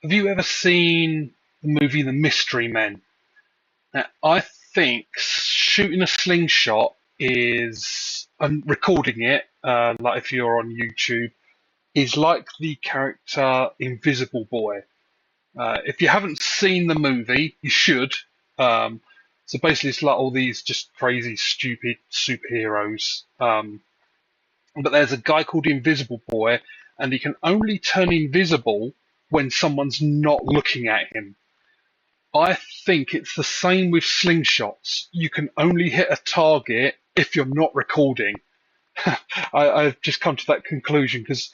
Have you ever seen the movie The Mystery Men? Now, I think shooting a slingshot is, and recording it, like if you're on YouTube, is like the character Invisible Boy. If you haven't seen the movie, you should. Um, so basically, it's like all these just crazy, stupid superheroes. But there's a guy called Invisible Boy, and he can only turn invisible when someone's not looking at him. I think it's the same with slingshots. You can only hit a target if you're not recording. I've just come to that conclusion because,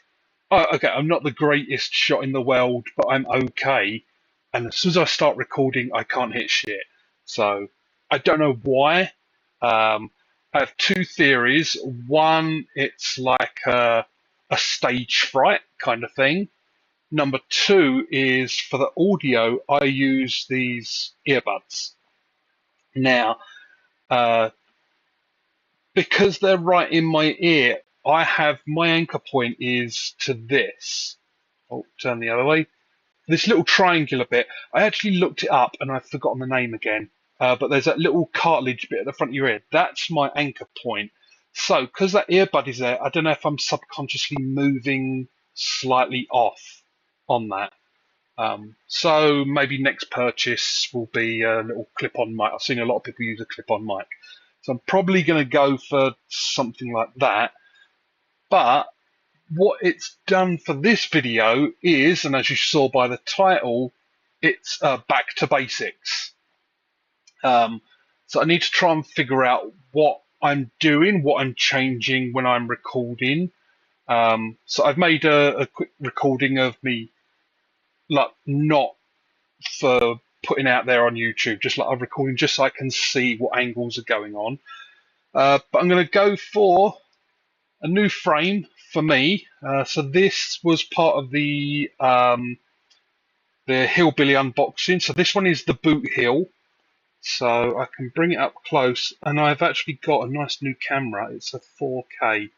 okay, I'm not the greatest shot in the world, but I'm okay. And as soon as I start recording, I can't hit shit. So I don't know why. I have two theories. One, it's like a stage fright kind of thing. Number two is for the audio, I use these earbuds. Now, uh, because they're right in my ear, I have my anchor point is to this. Oh, turn the other way. This little triangular bit. I actually looked it up and I've forgotten the name again. But there's that little cartilage bit at the front of your ear. That's my anchor point. So, because that earbud is there, I don't know if I'm subconsciously moving slightly off on that. So maybe next purchase will be a little clip-on mic. I've seen a lot of people use a clip-on mic. So I'm probably going to go for something like that. But what it's done for this video is, and as you saw by the title, it's back to basics. So I need to try and figure out what I'm doing, what I'm changing when I'm recording. So I've made a quick recording of me, like not for putting out there on YouTube, just like I'm recording just so I can see what angles are going on. But I'm going to go for a new frame for me. So this was part of the Hillbilly unboxing. So this one is the Boot Hill. So I can bring it up close, and I've actually got a nice new camera. It's a 4K. I'm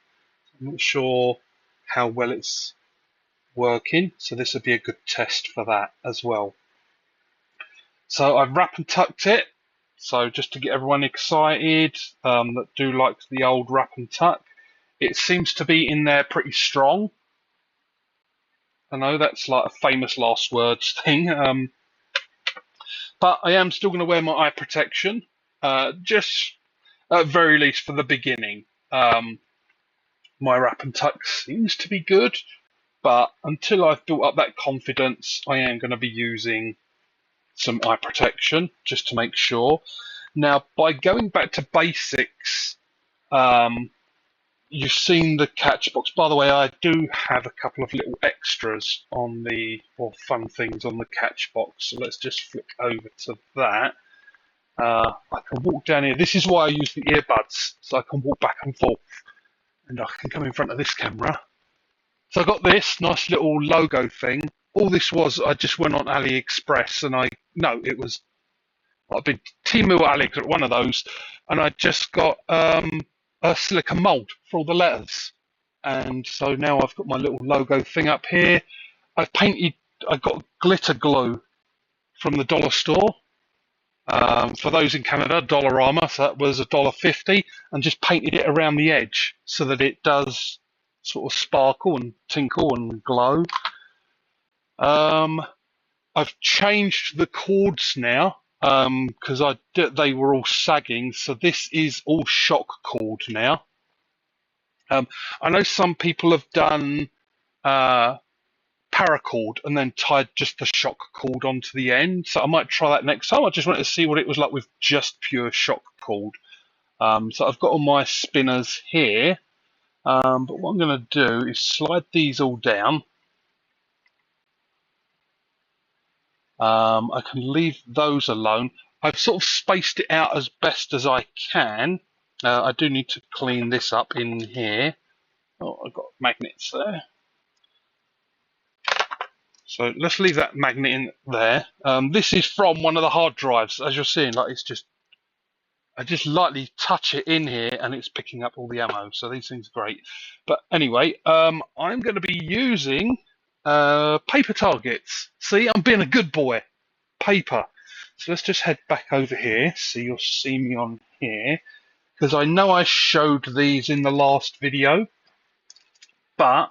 not sure how well it's working, so this would be a good test for that as well. So I've wrap and tucked it. So just to get everyone excited that do like the old wrap and tuck, it seems to be in there pretty strong. I know that's like a famous last words thing, but I am still going to wear my eye protection, just at very least for the beginning. My wrap and tuck seems to be good, but until I've built up that confidence, I am going to be using some eye protection just to make sure. Now, by going back to basics, you've seen the catch box. By the way, I do have a couple of little extras on or fun things on the catch box. So let's just flick over to that. I can walk down here. This is why I use the earbuds, so I can walk back and forth. And I can come in front of this camera. So I got this nice little logo thing. All this was, I just went on AliExpress and I've been Temu or AliExpress, one of those, and I just got a silicone mold for all the letters. And so now I've got my little logo thing up here. I got glitter glue from the dollar store. For those in Canada, Dollarama, so that was $1.50, and just painted it around the edge so that it does sort of sparkle and tinkle and glow. I've changed the cords now because they were all sagging, so this is all shock cord now. I know some people have done paracord and then tied just the shock cord onto the end, so I might try that next time. I just wanted to see what it was like with just pure shock cord. So I've got all my spinners here, but what I'm going to do is slide these all down. I can leave those alone. I've sort of spaced it out as best as I can. I do need to clean this up in here. Oh, I've got magnets there. So let's leave that magnet in there. This is from one of the hard drives. As you're seeing, like I just lightly touch it in here and it's picking up all the ammo. So these things are great. But anyway, I'm going to be using paper targets. See, I'm being a good boy. Paper. So let's just head back over here. So you'll see me on here. Because I know I showed these in the last video, but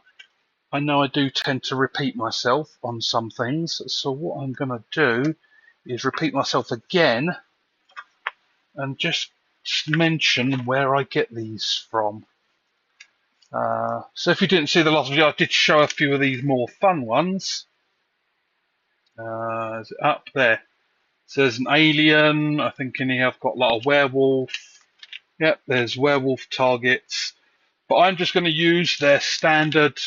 I know I do tend to repeat myself on some things. So what I'm going to do is repeat myself again and just mention where I get these from. So if you didn't see the last video, I did show a few of these more fun ones. Is it up there? So there's an alien. I think in here I've got like a werewolf. Yep, there's werewolf targets. But I'm just going to use their standard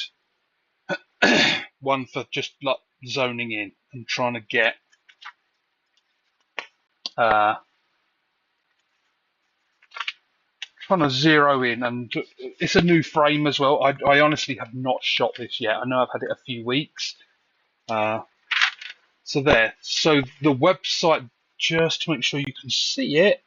one for just like zoning in and trying to get trying to zero in. And it's a new frame as well. I honestly have not shot this yet. I know I've had it a few weeks. So there. So the website, just to make sure you can see it.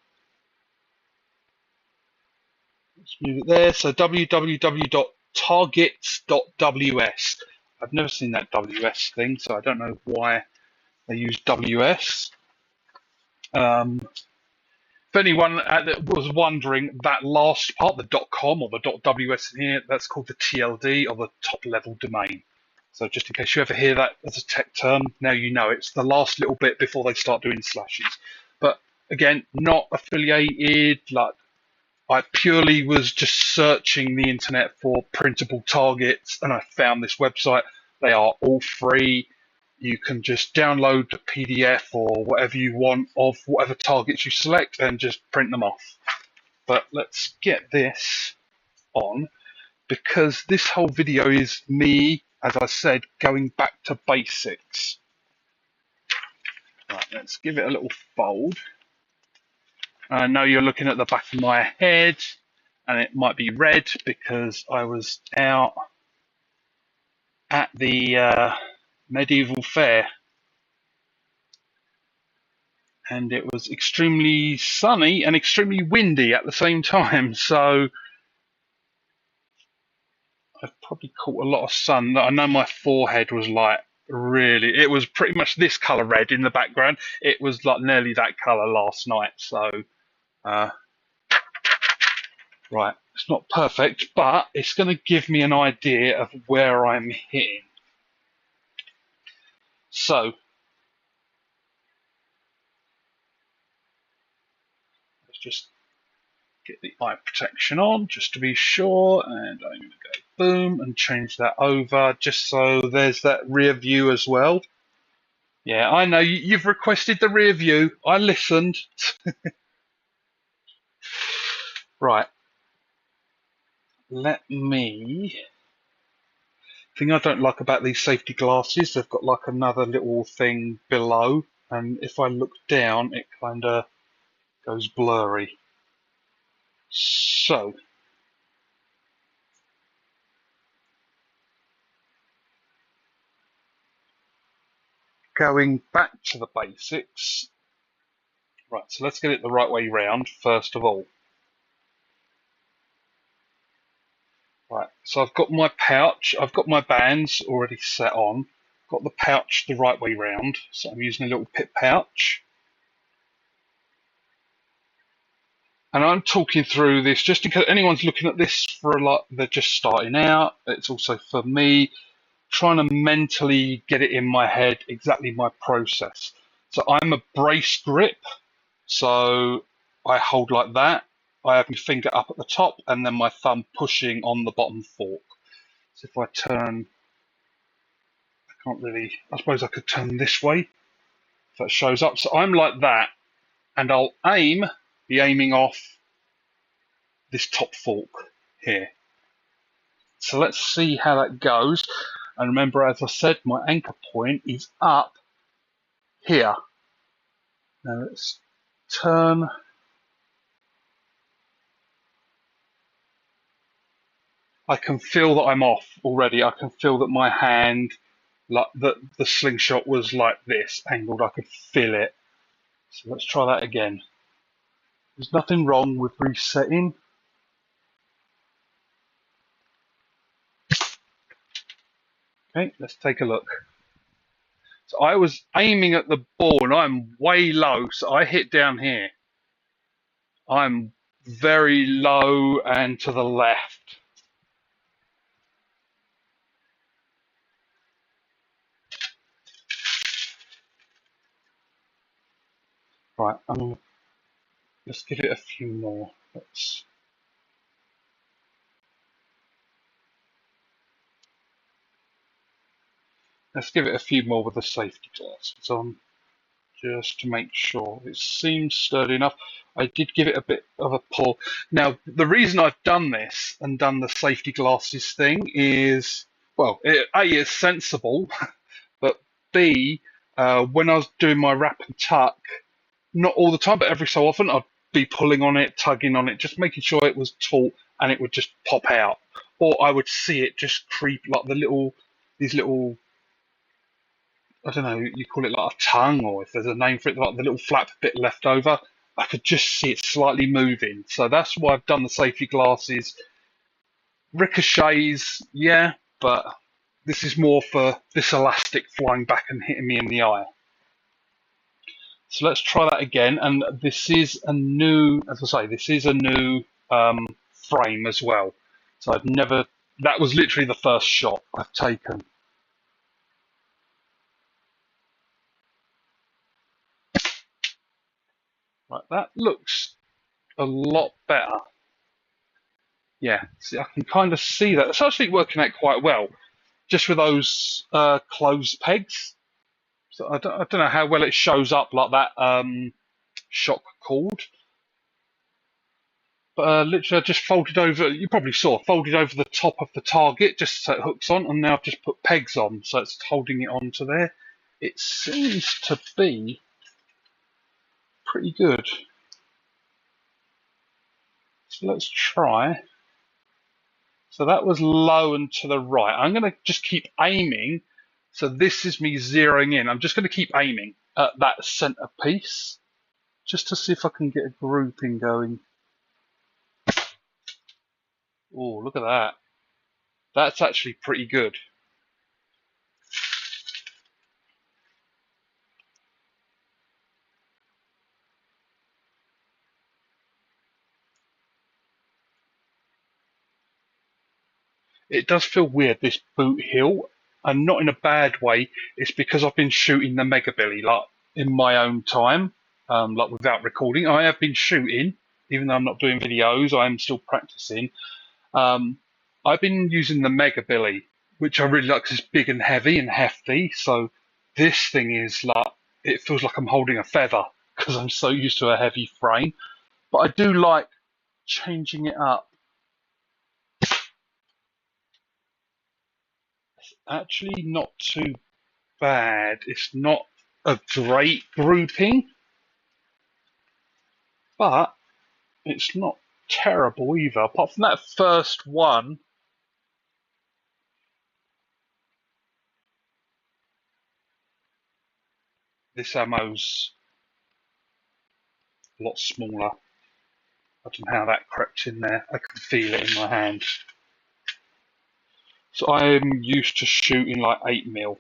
Let's move it there. So www.targets.ws. I've never seen that WS thing, so I don't know why they use WS. If anyone was wondering, that last part, the .com or the .ws in here, that's called the TLD, or the top level domain. So just in case you ever hear that as a tech term, now you know it's the last little bit before they start doing slashes. But again, not affiliated. Like, I purely was just searching the internet for printable targets, and I found this website. They are all free. You can just download the PDF or whatever you want of whatever targets you select and just print them off. But let's get this on, because this whole video is me, as I said, going back to basics. Right, let's give it a little fold. I know you're looking at the back of my head, and it might be red because I was out at the medieval fair, and it was extremely sunny and extremely windy at the same time, so I've probably caught a lot of sun. I know my forehead was like really, it was pretty much this colour red in the background. It was like nearly that colour last night, so right, it's not perfect, but it's going to give me an idea of where I'm hitting. So let's just get the eye protection on just to be sure, and I'm going to go boom and change that over just so there's that rear view as well. Yeah, I know you've requested the rear view. I listened. Right. Let me. The thing I don't like about these safety glasses, they've got like another little thing below, and if I look down, it kind of goes blurry. So, going back to the basics. Right, so let's get it the right way round first of all. Right, so I've got my pouch, I've got my bands already set on, got the pouch the right way round, so I'm using a little pit pouch. And I'm talking through this just in case anyone's looking at this for a lot, they're just starting out. It's also for me, trying to mentally get it in my head exactly my process. So I'm a brace grip, so I hold like that. I have my finger up at the top and then my thumb pushing on the bottom fork. So if I turn, I can't really, I suppose I could turn this way if that shows up. So I'm like that, and I'll be aiming off this top fork here. So let's see how that goes. And remember, as I said, my anchor point is up here. Now let's turn. I can feel that I'm off already. I can feel that my hand, like the slingshot was like this, angled. I could feel it. So let's try that again. There's nothing wrong with resetting. Okay, let's take a look. So I was aiming at the ball and I'm way low, so I hit down here. I'm very low and to the left. Right, let's give it a few more. Let's give it a few more with the safety glasses on, just to make sure. It seems sturdy enough. I did give it a bit of a pull. Now, the reason I've done this and done the safety glasses thing is, well, A, it's sensible, but B, when I was doing my wrap and tuck, not all the time, but every so often, I'd be pulling on it, tugging on it, just making sure it was taut and it would just pop out. Or I would see it just creep, like these little, I don't know, you call it like a tongue, or if there's a name for it, like the little flap bit left over. I could just see it slightly moving. So that's why I've done the safety glasses. Ricochets, yeah, but this is more for this elastic flying back and hitting me in the eye. So let's try that again. And this is a new, as I say, this is a new frame as well. So I've never, that was literally the first shot I've taken. Right, that looks a lot better. Yeah, see, I can kind of see that. It's actually working out quite well, just with those closed pegs. So I don't know how well it shows up like that shock cord. But literally I just folded over, you probably saw, folded over the top of the target just so it hooks on, and now I've just put pegs on, so it's holding it onto there. It seems to be pretty good. So let's try. So that was low and to the right. I'm going to just keep aiming. So this is me zeroing in. I'm just going to keep aiming at that center piece just to see if I can get a grouping going. Oh, look at that. That's actually pretty good. It does feel weird, this boot heel, and not in a bad way. It's because I've been shooting the Mega Billy like in my own time, like without recording. I have been shooting, even though I'm not doing videos. I am still practicing. Um, I've been using the Mega Billy, which I really like because it's big and heavy and hefty. So this thing is like, it feels like I'm holding a feather because I'm so used to a heavy frame. But I do like changing it up. It's actually not too bad. It's not a great grouping, but it's not terrible either. Apart from that first one, this ammo's a lot smaller. I don't know how that crept in there. I can feel it in my hand. So I'm used to shooting like 8mm.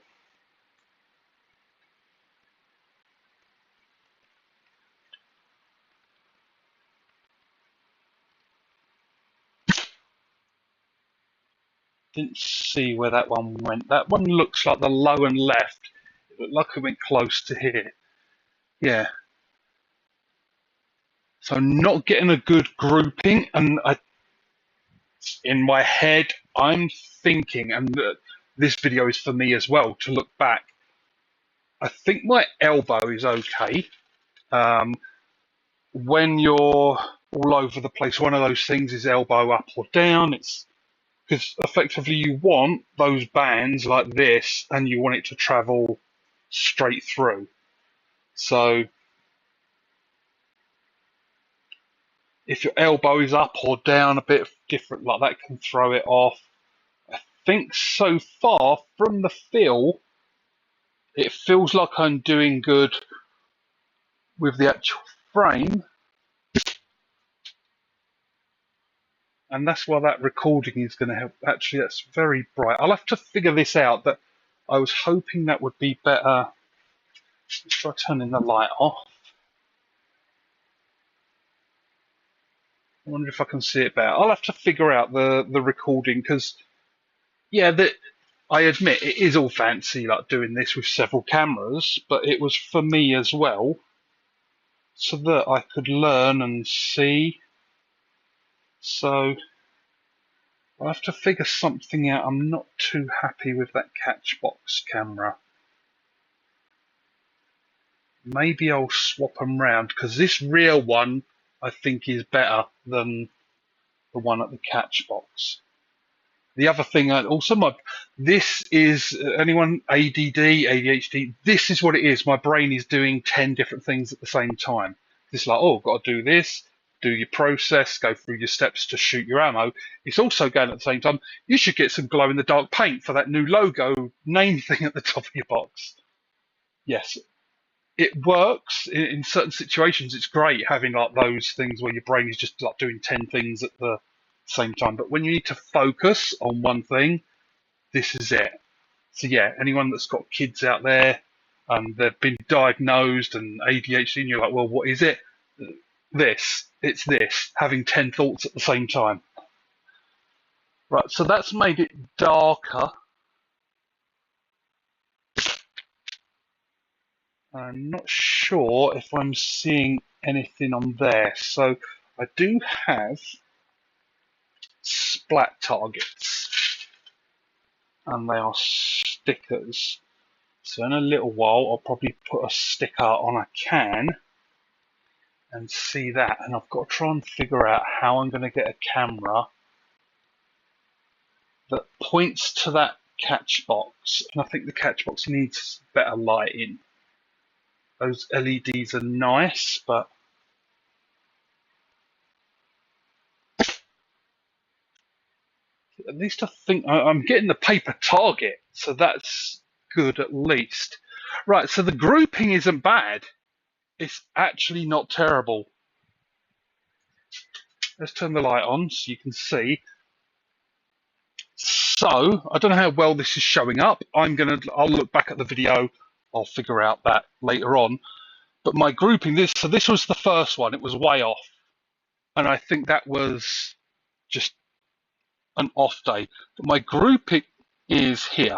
Didn't see where that one went. That one looks like the low and left. It looked like it went close to here. Yeah. So not getting a good grouping, and in my head I'm thinking, and this video is for me as well to look back. I think my elbow is okay. When you're all over the place, one of those things is elbow up or down. It's because effectively you want those bands like this and you want it to travel straight through. So if your elbow is up or down a bit different like that can throw it off. I think so far from the feel, it feels like I'm doing good with the actual frame. And that's why that recording is going to help. Actually, that's very bright. I'll have to figure this out, but I was hoping that would be better Let's try turning the light off. I wonder if I can see it better. I'll have to figure out the recording because, yeah, I admit it is all fancy, like doing this with several cameras, but it was for me as well, so that I could learn and see. So I'll have to figure something out. I'm not too happy with that Catchbox camera. Maybe I'll swap them round because this real one I think is better than the one at the Catchbox. The other thing, also this is anyone ADD, ADHD. This is what it is. My brain is doing 10 different things at the same time. It's like, oh, got to do this, do your process, go through your steps to shoot your ammo. It's also going at the same time. You should get some glow in the dark paint for that new logo name thing at the top of your box. Yes, it works in certain situations. It's great having like those things where your brain is just like doing 10 things at the same time. But when you need to focus on one thing, this is it. So yeah, anyone that's got kids out there, they've been diagnosed and ADHD, and you're like, well, what is it? It's this, having 10 thoughts at the same time. Right, so that's made it darker. I'm not sure if I'm seeing anything on there. So I do have splat targets, and they are stickers. So in a little while, I'll probably put a sticker on a can and see that. And I've got to try and figure out how I'm going to get a camera that points to that Catchbox. And I think the Catchbox needs better lighting. Those LEDs are nice, but at least I think I'm getting the paper target, so that's good at least. Right, so the grouping isn't bad. It's actually not terrible. Let's turn the light on so you can see. So, I don't know how well this is showing up. I'll look back at the video. I'll figure out that later on. But my grouping, this was the first one. It was way off. And I think that was just an off day. But my grouping is here.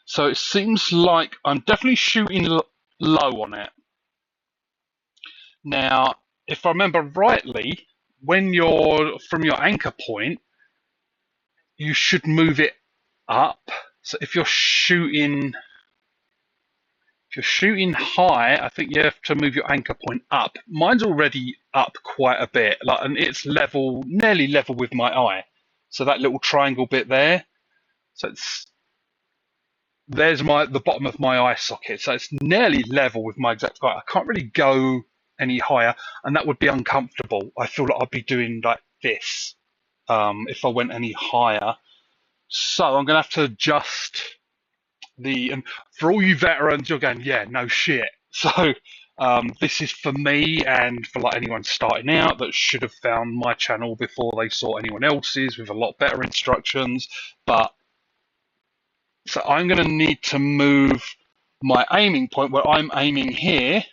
So it seems like I'm definitely shooting low on it. Now, if I remember rightly, when you're from your anchor point, you should move it up. So if you're shooting high, I think you have to move your anchor point up. Mine's already up quite a bit, and it's level, nearly level with my eye. So that little triangle bit there. So there's the bottom of my eye socket. So it's nearly level with my exact eye. I can't really go any higher, and that would be uncomfortable. I feel like I'd be doing like this if I went any higher. So I'm going to have to adjust and for all you veterans, you're going, yeah, no shit. So this is for me and for like anyone starting out that should have found my channel before they saw anyone else's with a lot better instructions. But so I'm going to need to move my aiming point where I'm aiming here.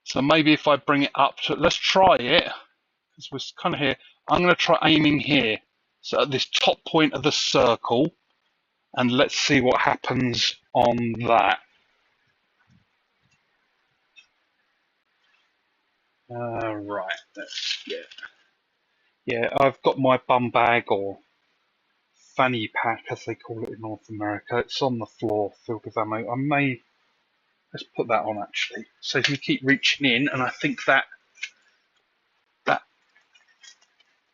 So maybe if I bring it up to, let's try it, because we're kind of here. I'm going to try aiming here. So at this top point of the circle, and let's see what happens on that. Right, let's get. Yeah, I've got my bum bag or fanny pack, as they call it in North America. It's on the floor, filled with ammo. Let's put that on actually. So if you keep reaching in, and I think that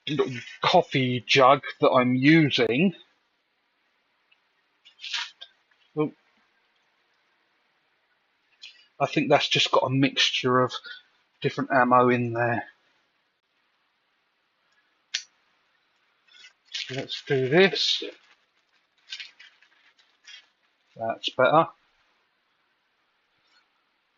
little coffee jug that I'm using. Well, I think that's just got a mixture of different ammo in there. So let's do this. That's better.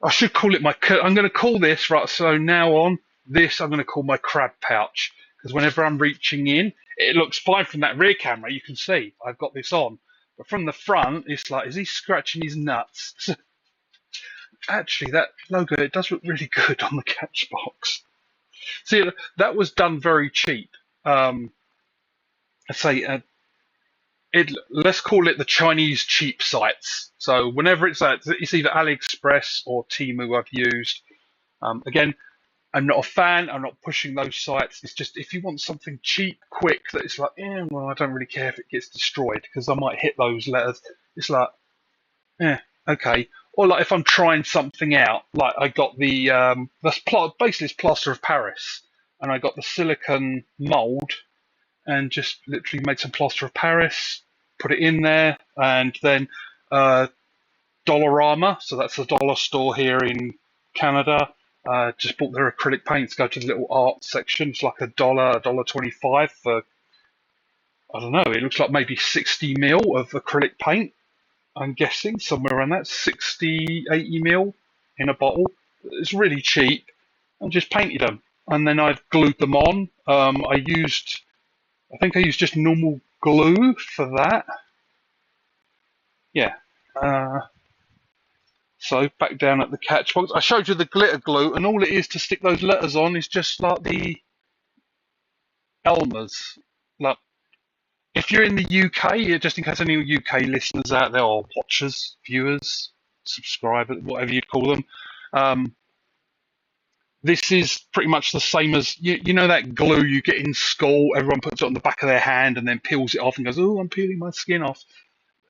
I should call it I'm going to call this, right, so now on this I'm going to call my crab pouch, because whenever I'm reaching in, it looks fine from that rear camera. You can see I've got this on. But from the front, it's like, is he scratching his nuts? So actually, that logo, it does look really good on the Catchbox. See, that was done very cheap. I say, let's call it the Chinese cheap sites. So whenever it's either AliExpress or Temu I've used. Again, I'm not a fan. I'm not pushing those sites. It's just if you want something cheap, quick, that it's like, well, I don't really care if it gets destroyed because I might hit those letters. It's like, okay. Or like if I'm trying something out, like I got the basically it's plaster of Paris, and I got the silicone mold and just literally made some plaster of Paris, put it in there, and then Dollarama, so that's the dollar store here in Canada. Just bought their acrylic paints. Go to the little art section. It's like $1.25 for, I don't know. It looks like maybe 60 ml of acrylic paint. I'm guessing somewhere around that 60, 80 ml in a bottle. It's really cheap. I just painted them, and then I've glued them on. I think I used just normal glue for that. Yeah. So back down at the Catchbox, I showed you the glitter glue, and all it is to stick those letters on is just like the Elmer's. Like, if you're in the UK, just in case any UK listeners out there, or watchers, viewers, subscribers, whatever you'd call them, this is pretty much the same as you know that glue you get in school. Everyone puts it on the back of their hand and then peels it off and goes, "Oh, I'm peeling my skin off."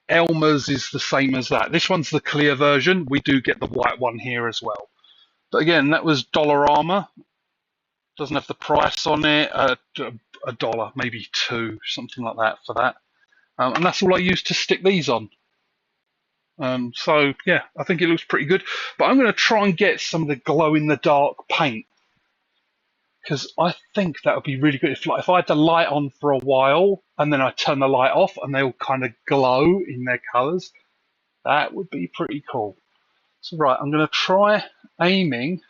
Elmer's is the same as that. This one's the clear version. We do get the white one here as well. But again, that was Dollarama. Doesn't have the price on it. A dollar, maybe two, something like that for that. And that's all I use to stick these on. So yeah, I think it looks pretty good. But I'm going to try and get some of the glow-in-the-dark paint, because I think that would be really good. If I had the light on for a while and then I turn the light off and they all kind of glow in their colours, that would be pretty cool. So right, I'm going to try aiming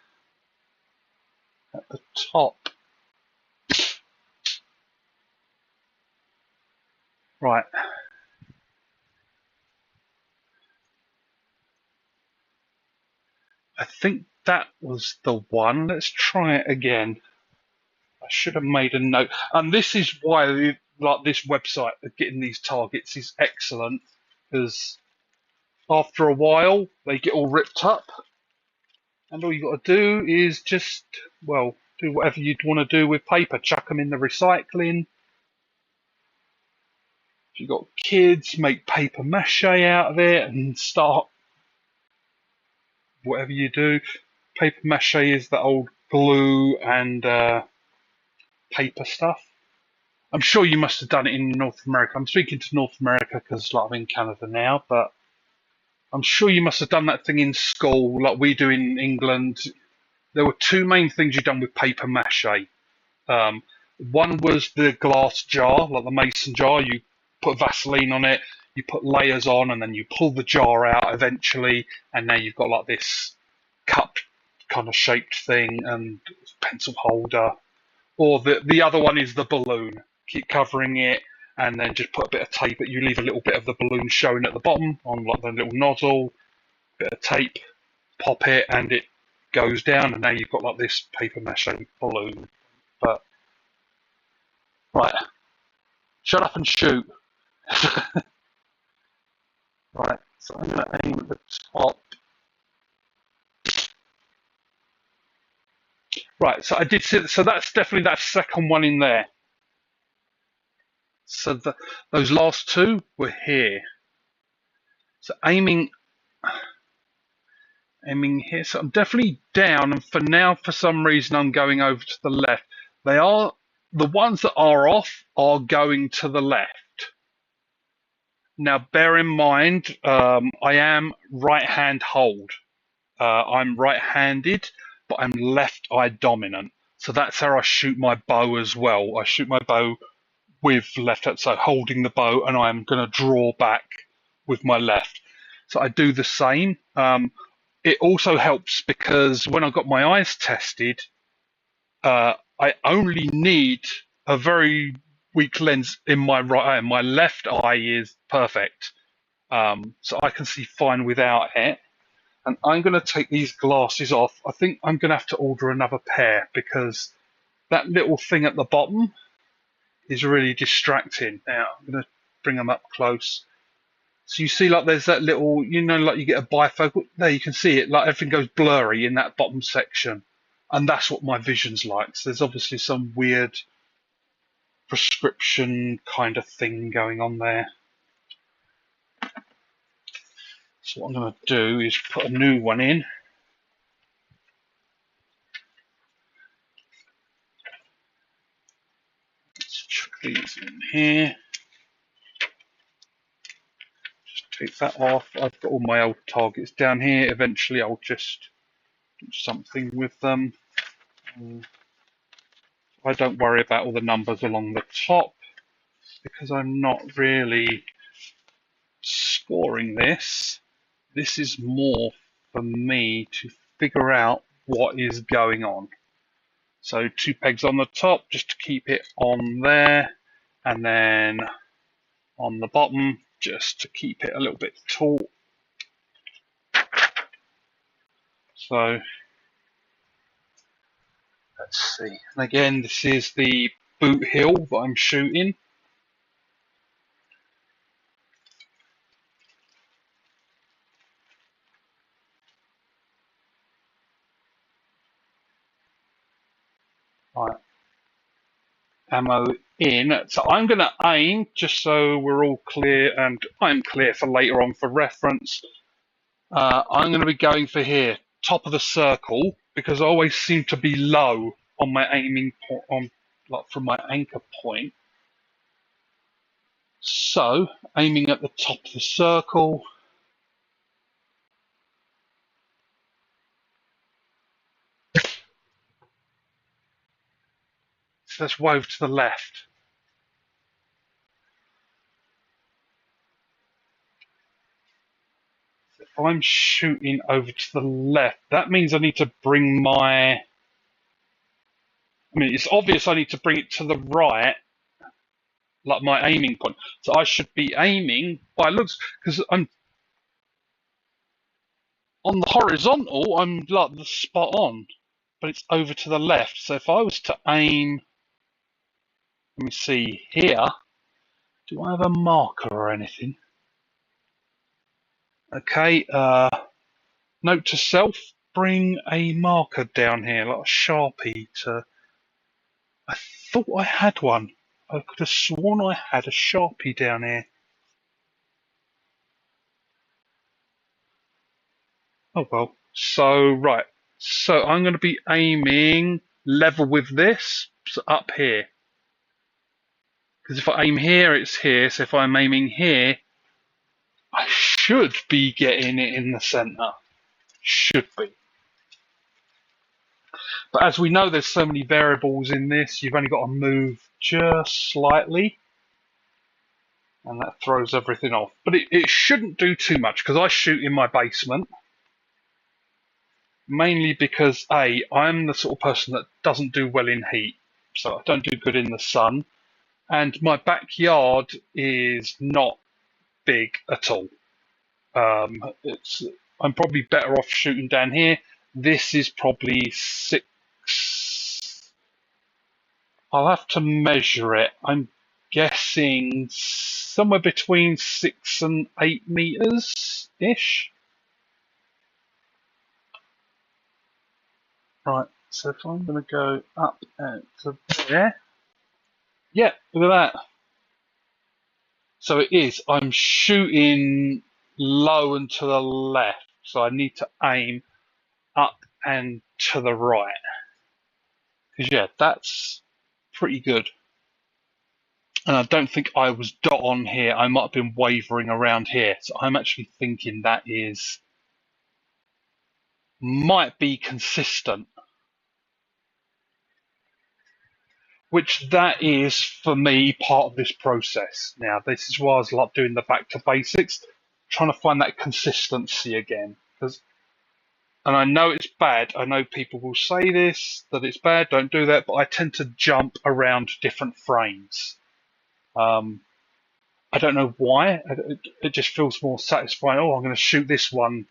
at the top. Right. I think that was the one. Let's try it again. I should have made a note. And this is why this website of getting these targets is excellent, because after a while they get all ripped up, and all you've got to do is just, well, do whatever you'd want to do with paper. Chuck them in the recycling. If you've got kids, make paper mache out of it and start whatever you do. Paper mache is the old glue and paper stuff. I'm sure you must have done it in North America. I'm speaking to North America because I'm in Canada now, but I'm sure you must have done that thing in school like we do in England. There were two main things you done with paper mache. One was the glass jar, like the mason jar. You put Vaseline on it, you put layers on, and then you pull the jar out eventually, and now you've got like this cup kind of shaped thing and pencil holder. Or the other one is the balloon. Keep covering it, and then just put a bit of tape. You leave a little bit of the balloon showing at the bottom on like the little nozzle. Bit of tape, pop it, and it goes down, and now you've got like this paper mache balloon. But right, shut up and shoot. Right, so I'm going to aim at the top. Right, so I did see. So that's definitely that second one in there. So those last two were here. So aiming here. So I'm definitely down, and for now, for some reason, I'm going over to the left. The ones that are off are going to the left. Now, bear in mind, I am right-hand hold. I'm right-handed, but I'm left-eye dominant. So that's how I shoot my bow as well. I shoot my bow with left hand, so holding the bow, and I'm going to draw back with my left. So I do the same. It also helps because when I got my eyes tested, I only need a very weak lens in my right eye. My left eye is perfect. so I can see fine without it. And I'm going to take these glasses off. I think I'm going to have to order another pair because that little thing at the bottom is really distracting. Now I'm going to bring them up close. So you see, like, there's that little, like you get a bifocal. There, you can see it. Like, everything goes blurry in that bottom section, and that's what my vision's like. So there's obviously some weird prescription kind of thing going on there. So what I'm going to do is put a new one in. Let's chuck these in here. Just take that off. I've got all my old targets down here. Eventually I'll just do something with them. I don't worry about all the numbers along the top because I'm not really scoring this. This is more for me to figure out what is going on. So 2 pegs on the top just to keep it on there, and then on the bottom just to keep it a little bit taut. So let's see. And again, this is the boot heel that I'm shooting. Right. Ammo in. So I'm going to aim, just so we're all clear and I'm clear for later on for reference. I'm going to be going for here, top of the circle, because I always seem to be low on my aiming point, from my anchor point. So aiming at the top of the circle. So let's wove to the left. If I'm shooting over to the left, that means I need to bring it's obvious I need to bring it to the right, like my aiming point. So I should be aiming by looks, because I'm on the horizontal, I'm like the spot on, but it's over to the left. So if I was to aim, let me see here, do I have a marker or anything? Okay, note to self, bring a marker down here, like a Sharpie to, I thought I had one. I could have sworn I had a Sharpie down here. Oh well. So, right. So I'm going to be aiming level with this, so up here. Because if I aim here, it's here. So if I'm aiming here, I should be getting it in the center. Should be. But as we know, there's so many variables in this, you've only got to move just slightly. And that throws everything off. But it shouldn't do too much, because I shoot in my basement. Mainly because, A, I'm the sort of person that doesn't do well in heat. So I don't do good in the sun. And my backyard is not big at all. I'm probably better off shooting down here. This is probably 6. I'll have to measure it. I'm guessing somewhere between 6 and 8 meters ish. Right. So if I'm going to go up to there, yeah, look at that. So it is. I'm shooting low and to the left, so I need to aim up and to the right. Because, yeah, that's pretty good. And I don't think I was dot on here. I might have been wavering around here. So I'm actually thinking that might be consistent. Which that is, for me, part of this process. Now, this is why I was like doing the back to basics, trying to find that consistency again. And I know it's bad. I know people will say this, that it's bad, don't do that, but I tend to jump around different frames. I don't know why. It just feels more satisfying. Oh, I'm going to shoot this one.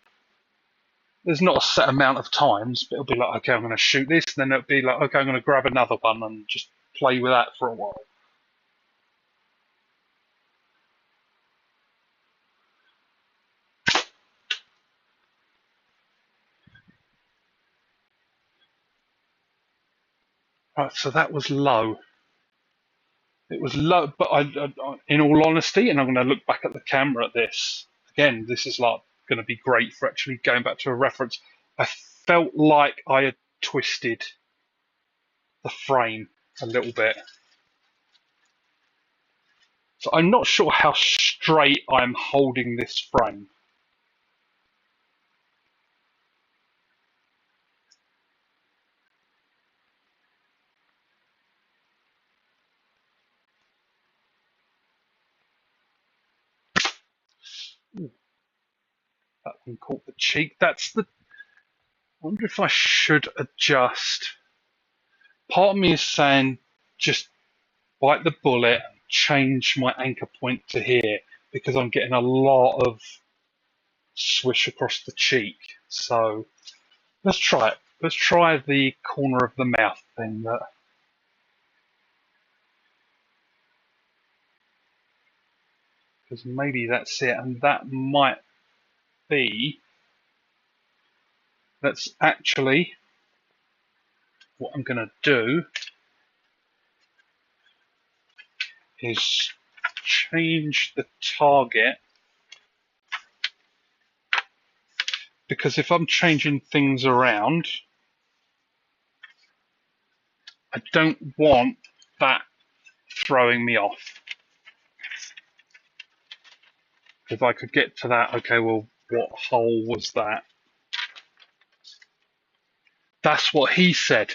There's not a set amount of times, but it'll be like, okay, I'm going to shoot this, and then it'll be like, okay, I'm going to grab another one and just play with that for a while. Right, so that was low. It was low, but in all honesty, and I'm going to look back at the camera at this again. This is like going to be great for actually going back to a reference. I felt like I had twisted the frame a little bit, so I'm not sure how straight I'm holding this frame. Ooh, that one caught the cheek. That's the. I wonder if I should adjust. Part of me is saying just bite the bullet, change my anchor point to here because I'm getting a lot of swish across the cheek. So let's try it. Let's try the corner of the mouth thing. Because maybe that's it, and that might be. That's actually what I'm going to do is change the target, because if I'm changing things around, I don't want that throwing me off. If I could get to that, okay, well, what hole was that? That's what he said.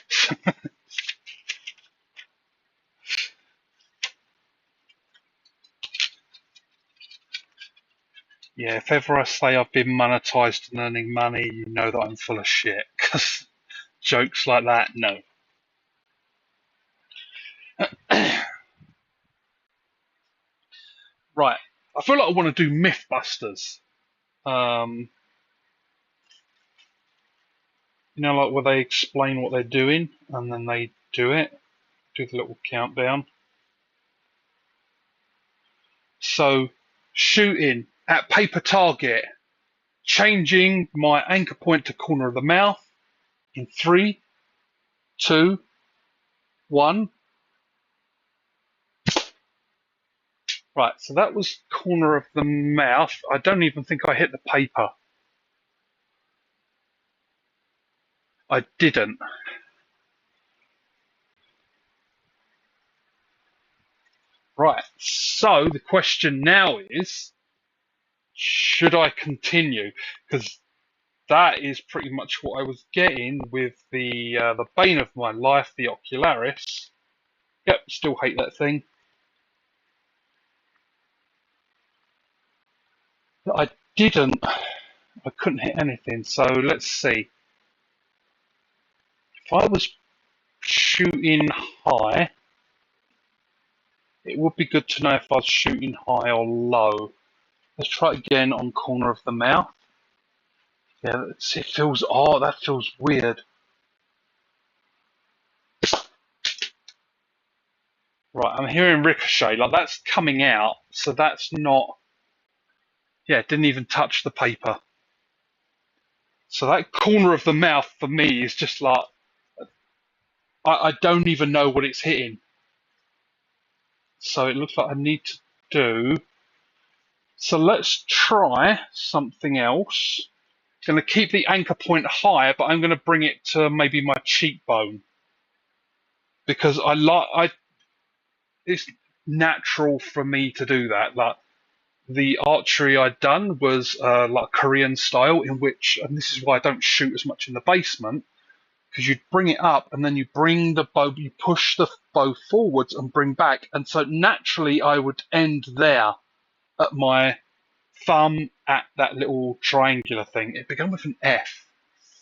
Yeah, if ever I say I've been monetized and earning money, you know that I'm full of shit. Because jokes like that, no. Right. I feel like I want to do Mythbusters. Um, like where they explain what they're doing and then they do it, do the little countdown. So, shooting at paper target, changing my anchor point to corner of the mouth in 3, 2, 1. Right, so that was corner of the mouth. I don't even think I hit the paper. I didn't. Right, so the question now is, should I continue? Because that is pretty much what I was getting with the bane of my life, the Ocularis. Yep, still hate that thing. I didn't. I couldn't hit anything. So let's see. If I was shooting high, it would be good to know if I was shooting high or low. Let's try it again on corner of the mouth. Yeah, it feels. Oh, that feels weird. Right, I'm hearing ricochet. Like that's coming out, so that's not. Yeah, it didn't even touch the paper. So that corner of the mouth for me is just like I don't even know what it's hitting. So it looks like I need to do. So let's try something else. Going to keep the anchor point higher, but I'm going to bring it to maybe my cheekbone because it's natural for me to do that. Like the archery I'd done was like Korean style, in which, and this is why I don't shoot as much in the basement, because you'd bring it up and then you bring the bow, you push the bow forwards and bring back, and so naturally I would end there at my thumb at that little triangular thing. It began with an F,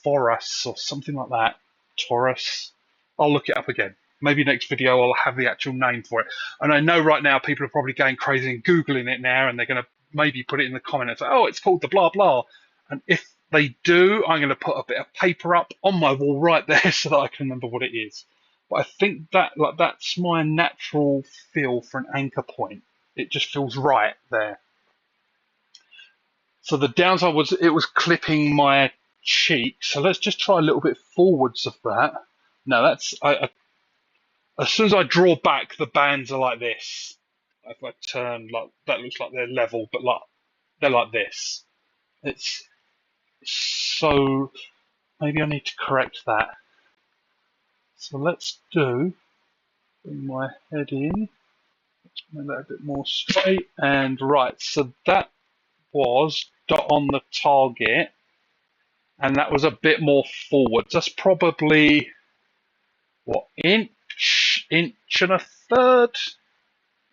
Forus or something like that. Taurus. I'll look it up again. maybe next video I'll have the actual name for it. And I know right now people are probably going crazy and Googling it now, and they're going to maybe put it in the comment and say, oh, it's called the blah blah. And if they do, I'm going to put a bit of paper up on my wall right there so that I can remember what it is. But I think that's my natural feel for an anchor point. It just feels right there. So the downside was it was clipping my cheek. So let's just try a little bit forwards of that. No, as soon as I draw back, the bands are like this. If I turn, like that, looks like they're level, but like they're like this. It's so maybe I need to correct that. So let's bring my head in, make that a bit more straight, and right. So that was dot on the target, and that was a bit more forwards. That's probably what, inch and a third,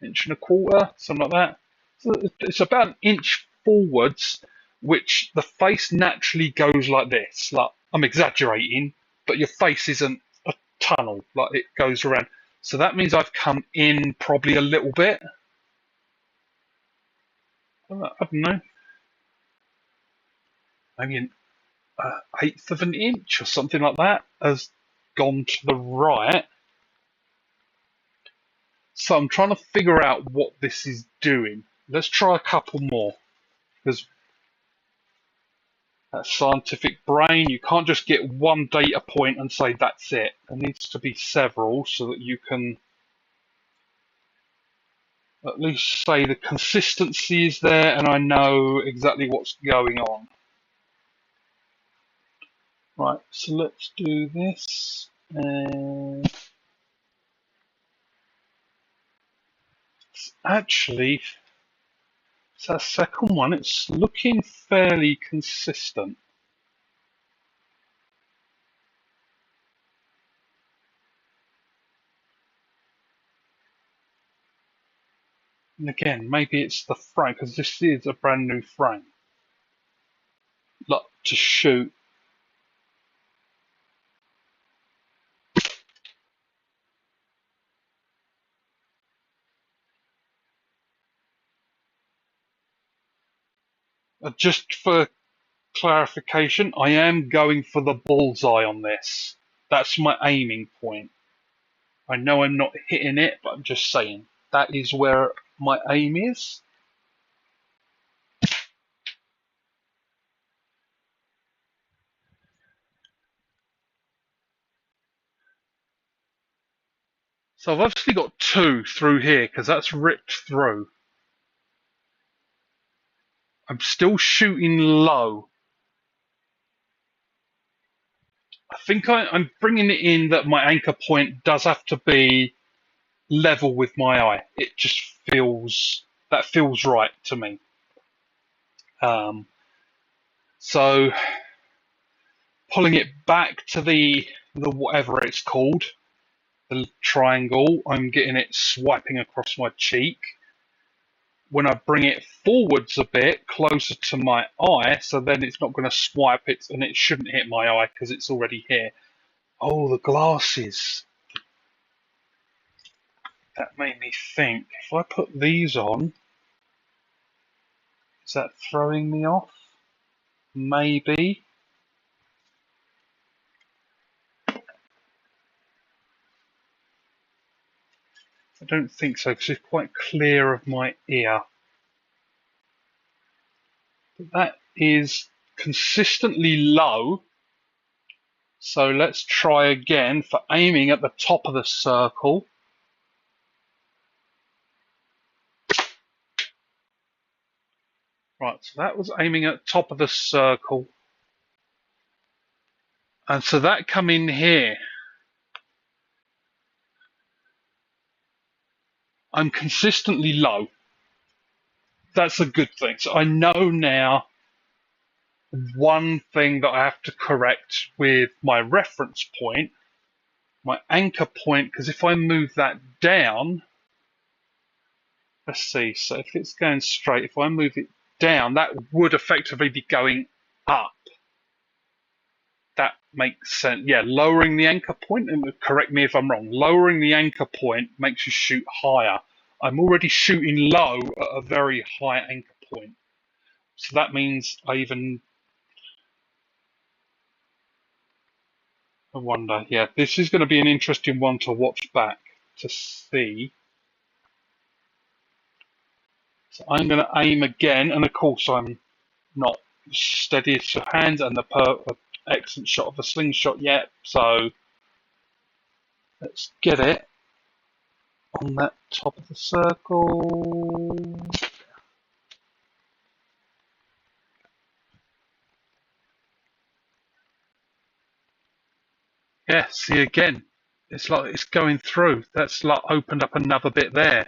inch and a quarter, something like that. So it's about an inch forwards, which the face naturally goes like this. Like, I'm exaggerating, but your face isn't a tunnel, like it goes around. So that means I've come in probably a little bit. I don't know, maybe an eighth of an inch or something like that has gone to the right. So I'm trying to figure out what this is doing. Let's try a couple more, because that scientific brain, you can't just get one data point and say that's it. There needs to be several so that you can at least say the consistency is there and I know exactly what's going on. Right, so let's do this. And actually, it's that second one, it's looking fairly consistent. And again, maybe it's the frame, because this is a brand new frame. Like, to shoot. Just for clarification, I am going for the bullseye on this. That's my aiming point. I know I'm not hitting it, but I'm just saying that is where my aim is. So I've obviously got two through here because that's ripped through. I'm still shooting low. I think I'm bringing it in that my anchor point does have to be level with my eye. It just feels right to me. So pulling it back to the whatever it's called, the triangle, I'm getting it swiping across my cheek. When I bring it forwards a bit, closer to my eye, so then it's not going to swipe it, and it shouldn't hit my eye because it's already here. Oh, the glasses. That made me think. If I put these on, is that throwing me off? Maybe. I don't think so, because it's quite clear of my ear. But that is consistently low. So let's try again for aiming at the top of the circle. Right, so that was aiming at the top of the circle. And so that come in here. I'm consistently low. That's a good thing. So I know now one thing that I have to correct with my reference point, my anchor point, because if I move that down, let's see, so if it's going straight, if I move it down, that would effectively be going up. that makes sense. Yeah, lowering the anchor point, and correct me if I'm wrong, lowering the anchor point makes you shoot higher. I'm already shooting low at a very high anchor point. So that means I wonder, yeah, this is going to be an interesting one to watch back to see. So I'm going to aim again, and of course I'm not steady as your hands and the excellent shot of the slingshot yet. So let's get it on that top of the circle. Yeah, see again. It's like it's going through. That's like opened up another bit there.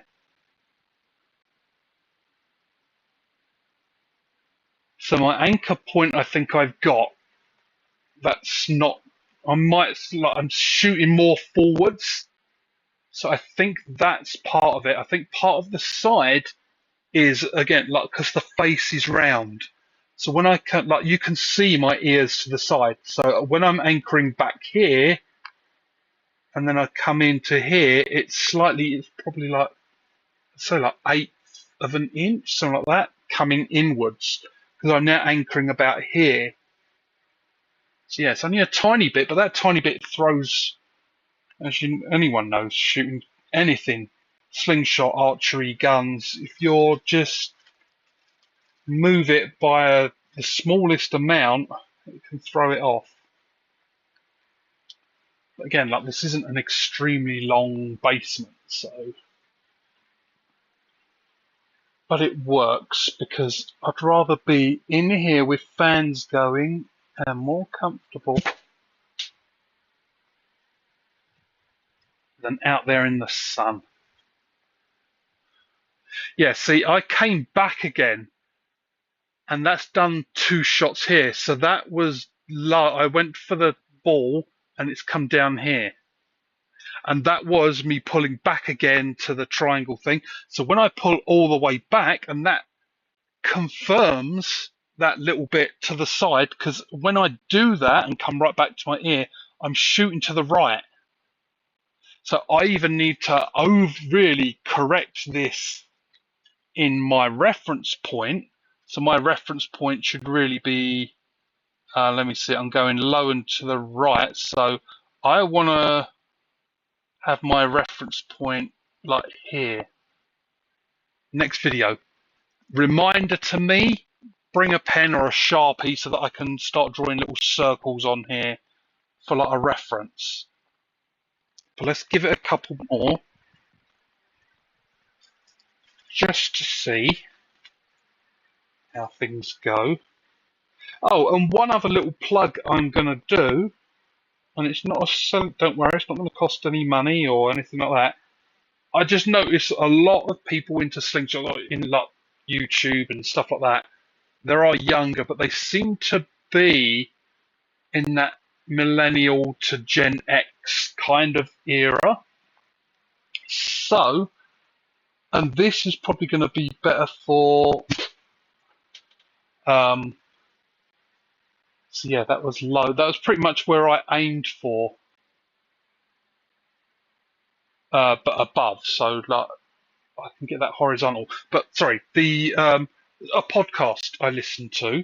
So my anchor point, I think I've got. That's not. I'm shooting more forwards. So I think that's part of it. I think part of the side is again like because the face is round. So when I can, like, you can see my ears to the side. So when I'm anchoring back here, and then I come into here, it's probably like, say, like eighth of an inch, something like that, coming inwards because I'm now anchoring about here. So yeah, it's only a tiny bit, but that tiny bit throws, anyone knows, shooting anything, slingshot, archery, guns. If you're just move it by the smallest amount, it can throw it off. But again, like this isn't an extremely long basement, so. But it works because I'd rather be in here with fans going and more comfortable than out there in the sun. Yeah, see, I came back again, and that's done 2 shots here. So that was low. I went for the ball, and it's come down here. And that was me pulling back again to the triangle thing. So when I pull all the way back, and that confirms that little bit to the side, because when I do that and come right back to my ear, I'm shooting to the right. So I even need to really correct this in my reference point. So my reference point should really be, let me see, I'm going low and to the right. So I want to have my reference point like here. Next video. Reminder to me, bring a pen or a Sharpie so that I can start drawing little circles on here for like a reference. But let's give it a couple more just to see how things go. Oh, and one other little plug I'm going to do, and it's not don't worry, it's not going to cost any money or anything like that. I just noticed a lot of people into slingshot in like YouTube and stuff like that. They are younger, but they seem to be in that millennial to Gen X kind of era. So, and this is probably going to be better for. So yeah, that was low. That was pretty much where I aimed for, but above. So like I can get that horizontal. But sorry, the a podcast I listened to,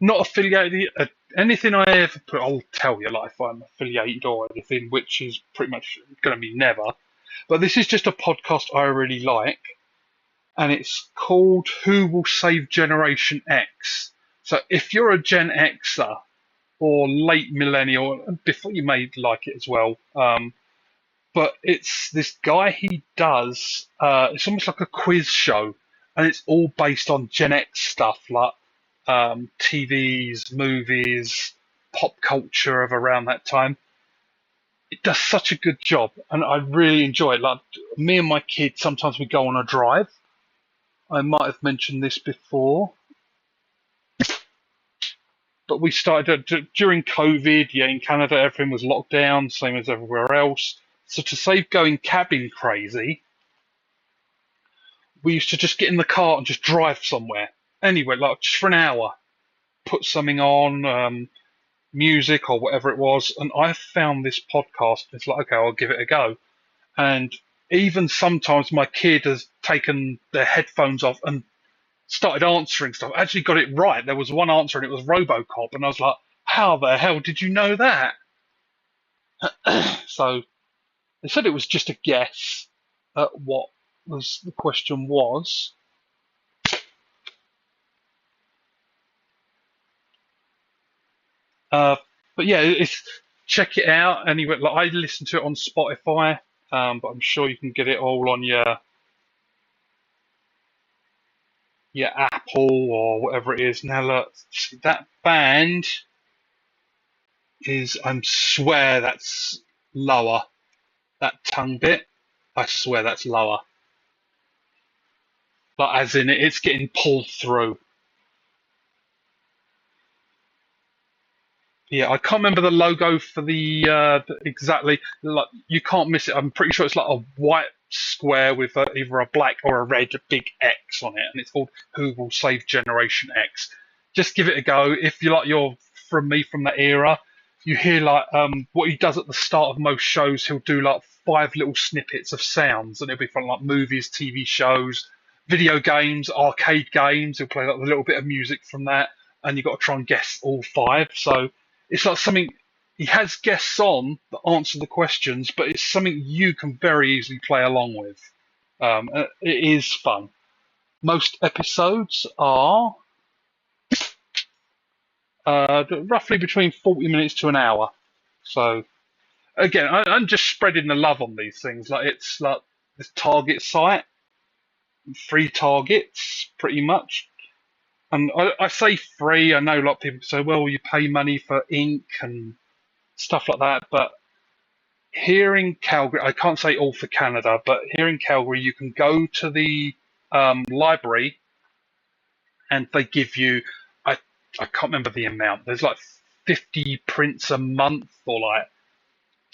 not affiliated. Anything I ever put, I'll tell you, like if I'm affiliated or anything, which is pretty much going to be never. But this is just a podcast I really like, and it's called "Who Will Save Generation X." So if you're a Gen Xer or late millennial, before you may like it as well. But it's this guy. He does. It's almost like a quiz show, and it's all based on Gen X stuff, like TVs, movies, pop culture of around that time. It does such a good job, and I really enjoy it. Like me and my kids, sometimes we go on a drive. I might have mentioned this before, but we started during COVID. Yeah, in Canada, everything was locked down, same as everywhere else. So to save going cabin crazy, we used to just get in the car and just drive somewhere, anywhere, like just for an hour. Put something on, music or whatever it was, and I found this podcast. It's like, okay, I'll give it a go. And even sometimes my kid has taken their headphones off and started answering stuff. Actually got it right. There was one answer and it was RoboCop, and I was like, how the hell did you know that? So they said it was just a guess at what was the question was. Uh, but yeah, check it out. Anyway, like I listened to it on Spotify, but I'm sure you can get it all on your Apple or whatever it is. Now look, see, that band is, I swear that's lower. That tongue bit, I swear that's lower. Like as in it's getting pulled through. Yeah, I can't remember the logo for the exactly. Like you can't miss it. I'm pretty sure it's like a white square with either a black or a red big X on it, and it's called "Who Will Save Generation X." Just give it a go. If you like, you're from me from that era. You hear like what he does at the start of most shows. He'll do like five little snippets of sounds, and it'll be from like movies, TV shows, video games, arcade games. He'll play like a little bit of music from that, and you've got to try and guess all five. So it's like something he has guests on that answer the questions, but it's something you can very easily play along with. It is fun. Most episodes are roughly between 40 minutes to an hour. So again, I'm just spreading the love on these things. Like it's like this target site, free targets, pretty much. And I say free. I know a lot of people say, well, you pay money for ink and stuff like that, but here in Calgary, I can't say all for Canada, but here in Calgary, you can go to the library and they give you, I, I can't remember the amount, there's like 50 prints a month or like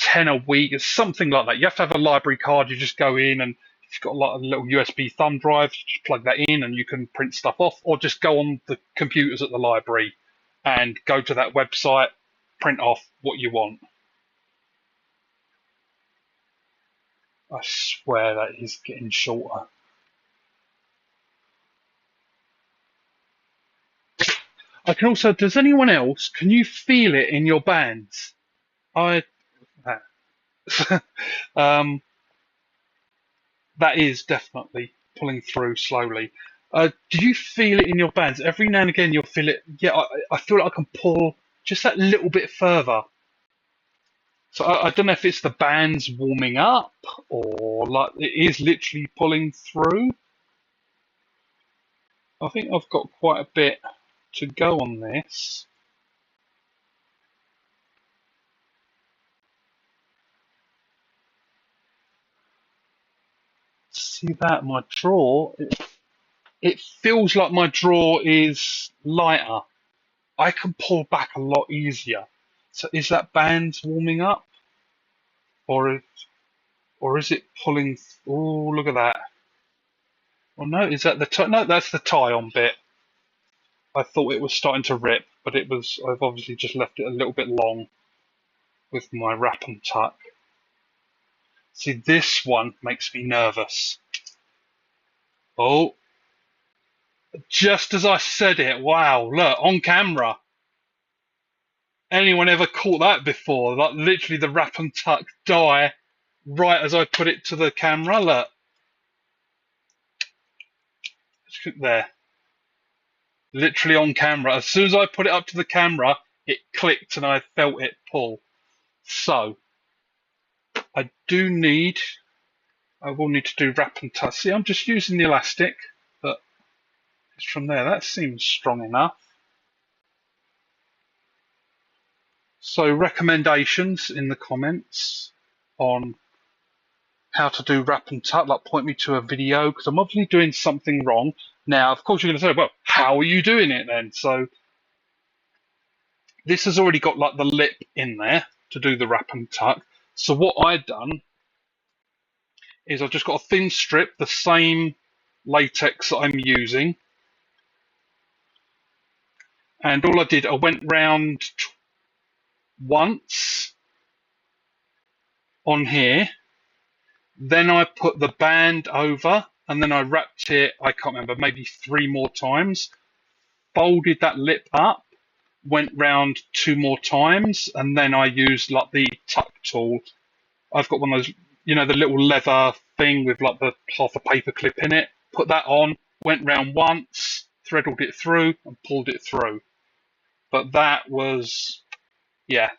10 a week, it's something like that. You have to have a library card, you just go in and you've got like a little USB thumb drive, you just plug that in and you can print stuff off, or just go on the computers at the library and go to that website, print off what you want. I swear that is getting shorter. I can also. Does anyone else? Can you feel it in your bands? I. um, that is definitely pulling through slowly. Do you feel it in your bands? Every now and again, you'll feel it. Yeah, I feel like I can pull just that little bit further. So I don't know if it's the bands warming up or like it is literally pulling through. I think I've got quite a bit to go on this. See that my draw, it feels like my draw is lighter. I can pull back a lot easier. So is that band warming up, or or is it pulling? Oh, look at that. Well, no, is that the no? That's the tie-on bit. I thought it was starting to rip, but it was. I've obviously just left it a little bit long with my wrap and tuck. See, this one makes me nervous. Oh, just as I said it, wow, look, on camera. Anyone ever caught that before? Like literally the wrap and tuck die right as I put it to the camera. Look. There. Literally on camera. As soon as I put it up to the camera, it clicked and I felt it pull. So, I will need to do wrap and tuck. See, I'm just using the elastic, but it's from there. That seems strong enough. So, recommendations in the comments on how to do wrap and tuck, like point me to a video, because I'm obviously doing something wrong. Now, of course, you're going to say, well, how are you doing it then? So, this has already got like the lip in there to do the wrap and tuck. So, what I've done is I've just got a thin strip, the same latex that I'm using. And all I did, I went round once on here, then I put the band over, and then I wrapped it, I can't remember, maybe 3 more times, folded that lip up, went round 2 more times, and then I used like the tuck tool. I've got one of those, the little leather thing with like the half a paper clip in it. Put that on, went round once, threaded it through, and pulled it through. But that was, yeah.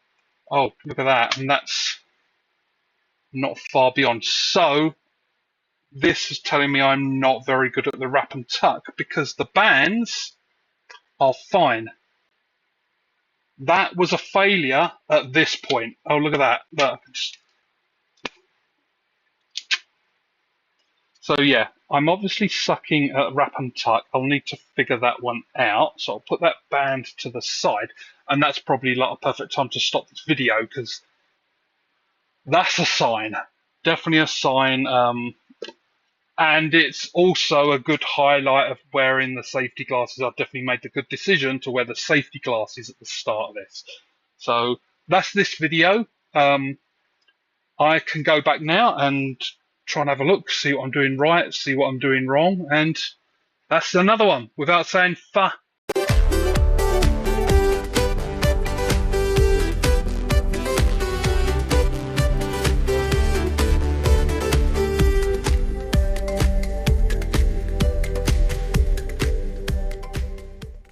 Oh, look at that. And that's not far beyond. So this is telling me I'm not very good at the wrap and tuck because the bands are fine. That was a failure at this point. Oh, look at that. Look. So yeah, I'm obviously sucking at wrap and tuck. I'll need to figure that one out. So I'll put that band to the side, and that's probably like a perfect time to stop this video because that's a sign. Definitely a sign. And it's also a good highlight of wearing the safety glasses. I've definitely made the good decision to wear the safety glasses at the start of this. So that's this video. I can go back now and try and have a look, see what I'm doing right, see what I'm doing wrong, and that's another one without saying fa